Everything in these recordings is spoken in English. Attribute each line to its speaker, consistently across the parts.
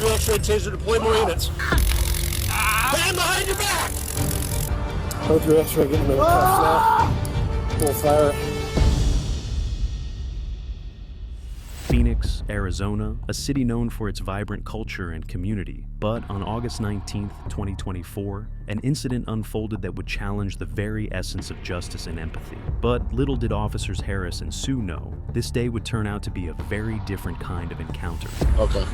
Speaker 1: Hold your X-ray taser, deploy more units. Hand behind your back!
Speaker 2: Hold your X-ray, get him in the cuffs now. Full fire.
Speaker 3: Phoenix, Arizona, a city known for its vibrant culture and community. But on August 19th, 2024, an incident unfolded that would challenge the very essence of justice and empathy. But little did officers Harris and Sue know, this day would turn out to be a very different kind of encounter.
Speaker 2: Okay.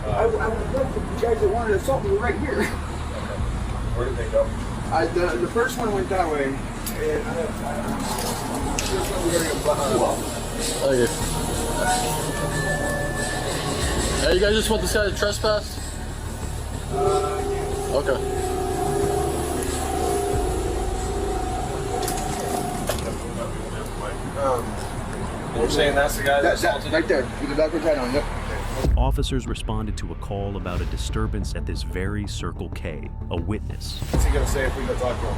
Speaker 4: I was looking for the guys that wanted to assault me were right here.
Speaker 5: Where did they go?
Speaker 4: The first one went that way. And
Speaker 2: Hey, you guys just want this guy to trespass? Okay.
Speaker 5: You're saying that's the guy that assaulted
Speaker 4: right there, with the backwards hat on, yep.
Speaker 3: Officers responded to a call about a disturbance at this very Circle K, a witness.
Speaker 5: What's he gonna say if we go talk to him?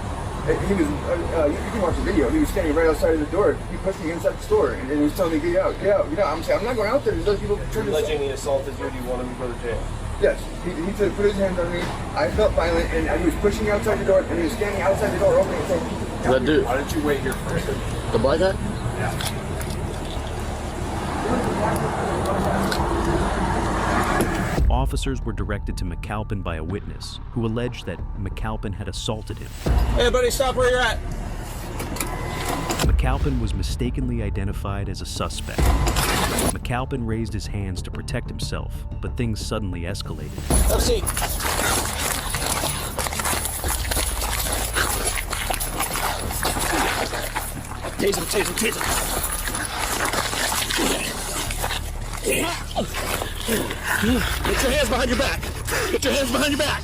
Speaker 4: He was, you can watch the video, he was standing right outside of the door. He pushed me inside the store, and he was telling me, get out, get out. You know, I'm saying, I'm not going out there, there's other people trying to
Speaker 5: Alleging he assaulted you, do you want him to go to jail?
Speaker 4: Yes, he said, put his hands on me. I felt violent, and he was pushing me outside the door, and he was standing outside the door opening and saying,
Speaker 2: That dude,
Speaker 5: Why didn't you wait here first?
Speaker 2: the black guy?
Speaker 5: Yeah.
Speaker 3: Officers were directed to McAlpin by a witness who alleged that McAlpin had assaulted him.
Speaker 1: Hey, buddy, stop where you're at.
Speaker 3: McAlpin was mistakenly identified as a suspect. McAlpin raised his hands to protect himself, but things suddenly escalated.
Speaker 1: Have a seat. Taser. Get your hands behind your back. Get your hands behind your back.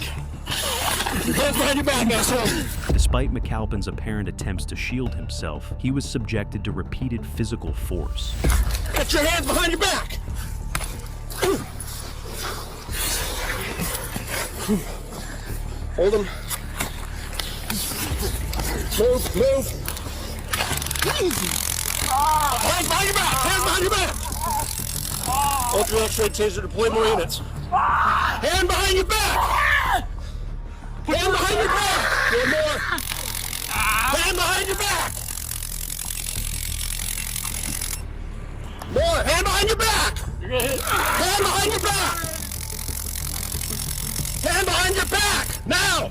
Speaker 1: Your hands behind your back, asshole.
Speaker 3: Despite McAlpin's apparent attempts to shield himself, he was subjected to repeated physical force.
Speaker 1: Get your hands behind your back. Hold them. Move. Hands behind your back. Hands behind your back. Hold your X-ray taser, deploy more units. Hand behind your back. Hand behind your back. One more. Hand behind your back. More. Hand behind your back. Hand behind your back. Hand behind your back. Now.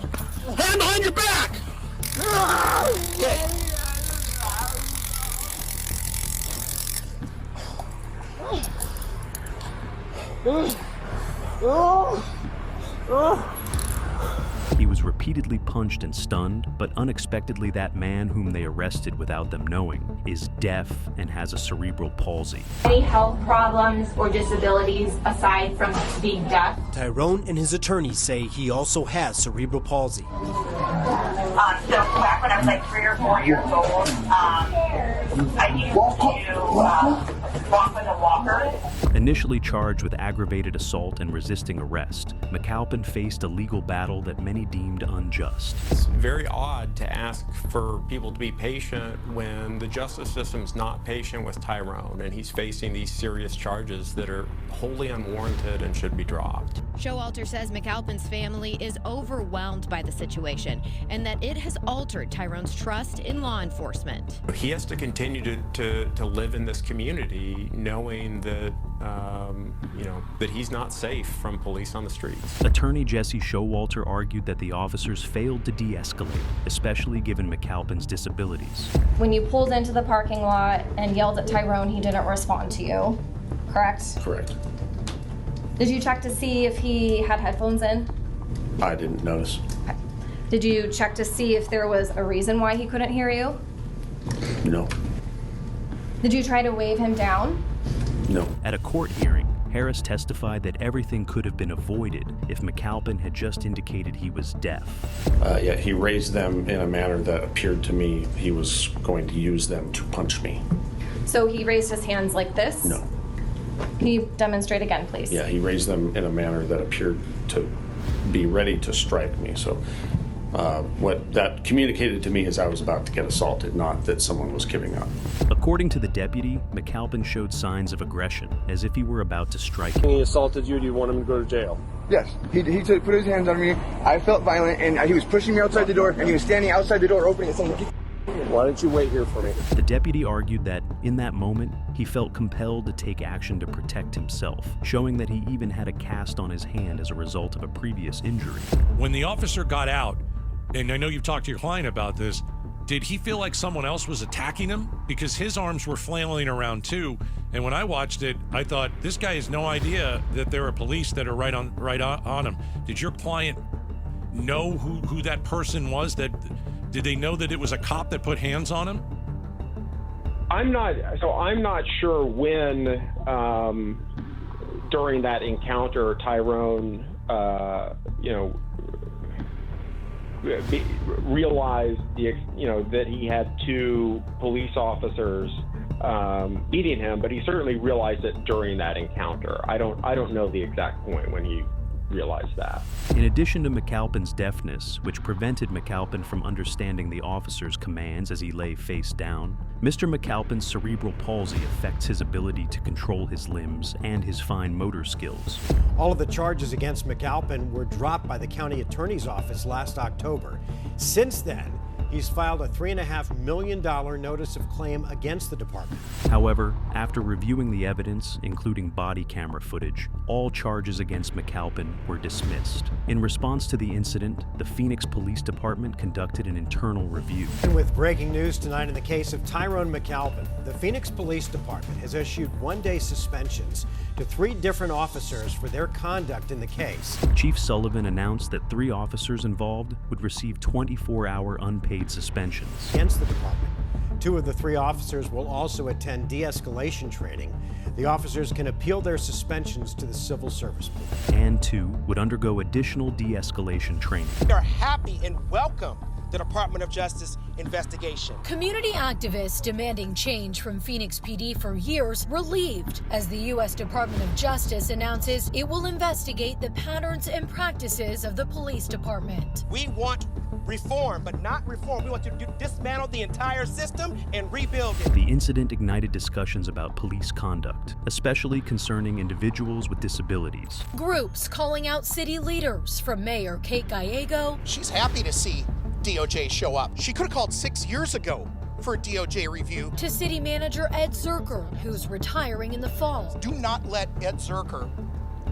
Speaker 1: Hand behind your back. Okay.
Speaker 3: He was repeatedly punched and stunned, but unexpectedly that man whom they arrested without them knowing is deaf and has a cerebral palsy.
Speaker 6: Any health problems or disabilities aside from being deaf?
Speaker 7: Tyrone and his attorneys say he also has cerebral palsy.
Speaker 8: So back when I was like 3 or 4 years old, I used to walk with a walker.
Speaker 3: Initially charged with aggravated assault and resisting arrest, McAlpin faced a legal battle that many deemed unjust.
Speaker 9: It's very odd to ask for people to be patient when the justice system's not patient with Tyrone, and he's facing these serious charges that are wholly unwarranted and should be dropped.
Speaker 10: Showalter says McAlpin's family is overwhelmed by the situation and that it has altered Tyrone's trust in law enforcement.
Speaker 9: He has to continue to live in this community knowing that that he's not safe from police on the streets.
Speaker 3: Attorney Jesse Showalter argued that the officers failed to de-escalate, especially given McAlpin's disabilities.
Speaker 11: When you pulled into the parking lot and yelled at Tyrone, he didn't respond to you, correct?
Speaker 12: Correct.
Speaker 11: Did you check to see if he had headphones in?
Speaker 12: I didn't notice.
Speaker 11: Okay. Did you check to see if there was a reason why he couldn't hear you?
Speaker 12: No.
Speaker 11: Did you try to wave him down?
Speaker 12: No.
Speaker 3: At a court hearing, Harris testified that everything could have been avoided if McAlpin had just indicated he was deaf.
Speaker 12: Yeah, he raised them in a manner that appeared to me he was going to use them to punch me.
Speaker 11: So he raised his hands like this?
Speaker 12: No.
Speaker 11: Can you demonstrate again, please?
Speaker 12: Yeah, he raised them in a manner that appeared to be ready to strike me. So What that communicated to me is I was about to get assaulted, not that someone was giving up.
Speaker 3: According to the deputy, McAlpin showed signs of aggression, as if he were about to strike him.
Speaker 1: He assaulted you. Do you want him to go to jail?
Speaker 4: Yes, he put his hands on me. I felt violent, and he was pushing me outside the door, and he was standing outside the door opening it, saying,
Speaker 1: Why don't you wait here for me?
Speaker 3: The deputy argued that, in that moment, he felt compelled to take action to protect himself, showing that he even had a cast on his hand as a result of a previous injury.
Speaker 13: When the officer got out, and I know you've talked to your client about this, did he feel like someone else was attacking him? Because his arms were flailing around too, and when I watched it, I thought, this guy has no idea that there are police that are right on him. Did your client know who that person was? Did they know that it was a cop that put hands on him?
Speaker 14: I'm not sure when, during that encounter, Tyrone, realized that he had two police officers beating him, but he certainly realized it during that encounter. I don't know the exact point when he realized that.
Speaker 3: In addition to McAlpin's deafness, which prevented McAlpin from understanding the officer's commands as he lay face down, Mr. McAlpin's cerebral palsy affects his ability to control his limbs and his fine motor skills.
Speaker 7: All of the charges against McAlpin were dropped by the county attorney's office last October. Since then, he's filed a $3.5 million notice of claim against the department.
Speaker 3: However, after reviewing the evidence, including body camera footage, all charges against McAlpin were dismissed. In response to the incident, the Phoenix Police Department conducted an internal review.
Speaker 7: And with breaking news tonight in the case of Tyrone McAlpin, the Phoenix Police Department has issued one-day suspensions to 3 different officers for their conduct in the case.
Speaker 3: Chief Sullivan announced that 3 officers involved would receive 24-hour unpaid suspensions
Speaker 7: against the department. 2 of the 3 officers will also attend de-escalation training. The officers can appeal their suspensions to the Civil Service Board.
Speaker 3: And 2 would undergo additional de-escalation training.
Speaker 15: We are happy and welcome the Department of Justice investigation.
Speaker 16: Community activists demanding change from Phoenix PD for years relieved as the U.S. Department of Justice announces it will investigate the patterns and practices of the police department.
Speaker 15: We want reform, but not reform. We want to dismantle the entire system and rebuild it.
Speaker 3: The incident ignited discussions about police conduct, especially concerning individuals with disabilities.
Speaker 16: Groups calling out city leaders, from Mayor Kate Gallego.
Speaker 17: She's happy to see DOJ show up. She could have called 6 years ago for a DOJ review.
Speaker 16: To City Manager Ed Zerker, who's retiring in the fall.
Speaker 17: Do not let Ed Zerker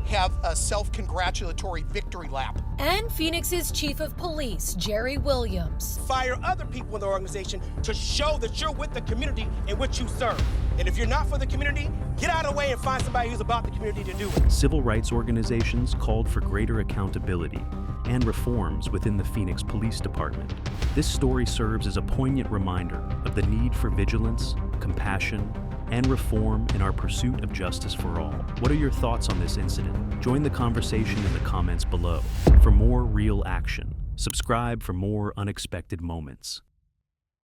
Speaker 17: have a self-congratulatory victory lap.
Speaker 16: And Phoenix's Chief of Police, Jerry Williams.
Speaker 15: Fire other people in the organization to show that you're with the community in which you serve. And if you're not for the community, get out of the way and find somebody who's about the community to do it.
Speaker 3: Civil rights organizations called for greater accountability and reforms within the Phoenix Police Department. This story serves as a poignant reminder of the need for vigilance, compassion, and reform in our pursuit of justice for all. What are your thoughts on this incident? Join the conversation in the comments below. For more real action, subscribe for more unexpected moments.